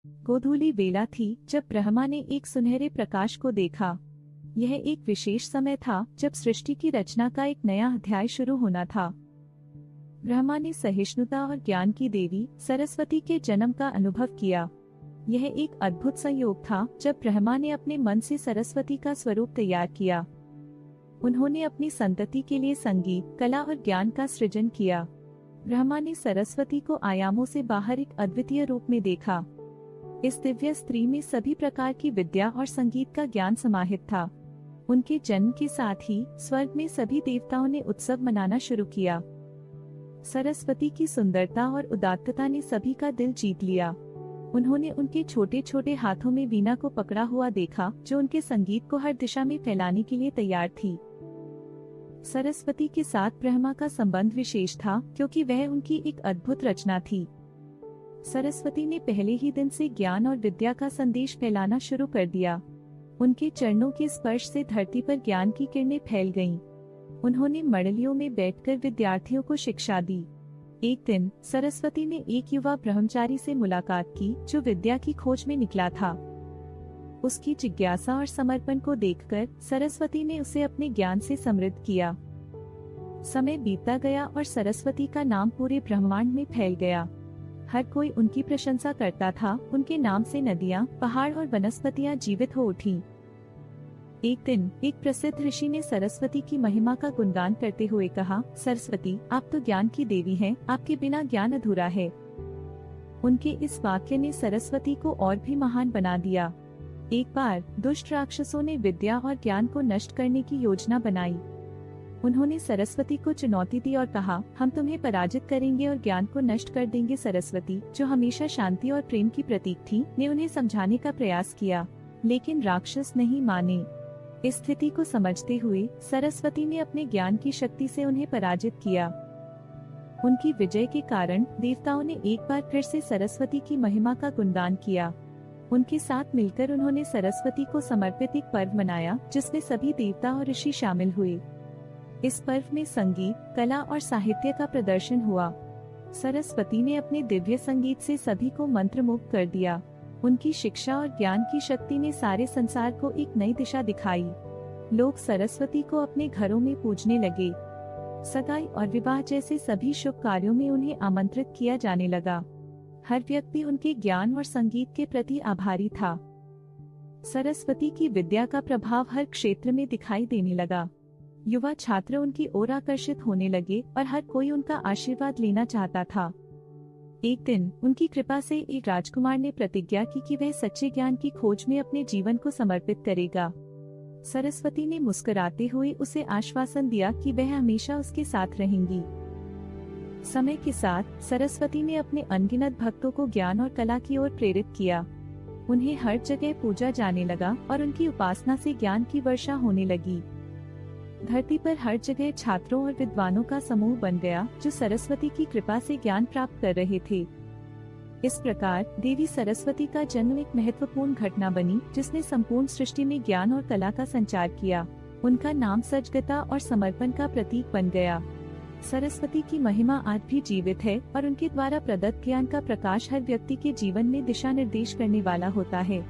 गोधूली वेला थी जब ब्रह्मा ने एक सुनहरे प्रकाश को देखा। यह एक विशेष समय था जब सृष्टि की रचना का एक नया अध्याय शुरू होना था। ब्रह्मा ने सहिष्णुता और ज्ञान की देवी सरस्वती के जन्म का अनुभव किया। यह एक अद्भुत संयोग था जब ब्रह्मा ने अपने मन से सरस्वती का स्वरूप तैयार किया। उन्होंने अपनी संतति के लिए संगीत, कला और ज्ञान का सृजन किया। ब्रह्मा ने सरस्वती को आयामों से बाहर एक अद्वितीय रूप में देखा। इस दिव्य स्त्री में सभी प्रकार की विद्या और संगीत का ज्ञान समाहित था। उनके जन्म के साथ ही स्वर्ग में सभी देवताओं ने उत्सव मनाना शुरू किया। सरस्वती की सुंदरता और उदात्तता ने सभी का दिल जीत लिया। उन्होंने उनके छोटे छोटे हाथों में वीणा को पकड़ा हुआ देखा, जो उनके संगीत को हर दिशा में फैलाने के लिए तैयार थी। सरस्वती के साथ ब्रह्मा का संबंध विशेष था क्योंकि वह उनकी एक अद्भुत रचना थी। सरस्वती ने पहले ही दिन से ज्ञान और विद्या का संदेश फैलाना शुरू कर दिया। उनके चरणों के स्पर्श से धरती पर ज्ञान की किरणें फैल गईं। उन्होंने मंडलियों में बैठकर विद्यार्थियों को शिक्षा दी। एक दिन सरस्वती ने एक युवा ब्रह्मचारी से मुलाकात की जो विद्या की खोज में निकला था। उसकी जिज्ञासा और समर्पण को देखकर सरस्वती ने उसे अपने ज्ञान से समृद्ध किया। समय बीतता गया और सरस्वती का नाम पूरे ब्रह्मांड में फैल गया। हर कोई उनकी प्रशंसा करता था। उनके नाम से नदियाँ, पहाड़ और वनस्पतियाँ जीवित हो उठी। एक दिन एक प्रसिद्ध ऋषि ने सरस्वती की महिमा का गुणगान करते हुए कहा, सरस्वती, आप तो ज्ञान की देवी हैं, आपके बिना ज्ञान अधूरा है। उनके इस वाक्य ने सरस्वती को और भी महान बना दिया। एक बार दुष्ट राक्षसों ने विद्या और ज्ञान को नष्ट करने की योजना बनाई। उन्होंने सरस्वती को चुनौती दी और कहा, हम तुम्हें पराजित करेंगे और ज्ञान को नष्ट कर देंगे। सरस्वती, जो हमेशा शांति और प्रेम की प्रतीक थी, ने उन्हें समझाने का प्रयास किया, लेकिन राक्षस नहीं माने। इस स्थिति को समझते हुए सरस्वती ने अपने ज्ञान की शक्ति से उन्हें पराजित किया। उनकी विजय के कारण देवताओं ने एक बार फिर से सरस्वती की महिमा का गुणगान किया। उनके साथ मिलकर उन्होंने सरस्वती को समर्पित एक पर्व मनाया जिसमें सभी देवता और ऋषि शामिल हुए। इस पर्व में संगीत, कला और साहित्य का प्रदर्शन हुआ। सरस्वती ने अपने दिव्य संगीत से सभी को मंत्रमुग्ध कर दिया। उनकी शिक्षा और ज्ञान की शक्ति ने सारे संसार को एक नई दिशा दिखाई। लोग सरस्वती को अपने घरों में पूजने लगे। सगाई और विवाह जैसे सभी शुभ कार्यों में उन्हें आमंत्रित किया जाने लगा। हर व्यक्ति उनके ज्ञान और संगीत के प्रति आभारी था। सरस्वती की विद्या का प्रभाव हर क्षेत्र में दिखाई देने लगा। युवा छात्र उनकी ओर आकर्षित होने लगे और हर कोई उनका आशीर्वाद लेना चाहता था। एक दिन उनकी कृपा से एक राजकुमार ने प्रतिज्ञा की कि वह सच्चे ज्ञान की खोज में अपने जीवन को समर्पित करेगा। सरस्वती ने मुस्कुराते हुए उसे आश्वासन दिया कि वह हमेशा उसके साथ रहेंगी। समय के साथ सरस्वती ने अपने अनगिनत भक्तों को ज्ञान और कला की ओर प्रेरित किया। उन्हें हर जगह पूजा जाने लगा और उनकी उपासना से ज्ञान की वर्षा होने लगी। धरती पर हर जगह छात्रों और विद्वानों का समूह बन गया जो सरस्वती की कृपा से ज्ञान प्राप्त कर रहे थे। इस प्रकार देवी सरस्वती का जन्म एक महत्वपूर्ण घटना बनी जिसने संपूर्ण सृष्टि में ज्ञान और कला का संचार किया। उनका नाम सजगता और समर्पण का प्रतीक बन गया। सरस्वती की महिमा आज भी जीवित है और उनके द्वारा प्रदत्त ज्ञान का प्रकाश हर व्यक्ति के जीवन में दिशा निर्देश करने वाला होता है।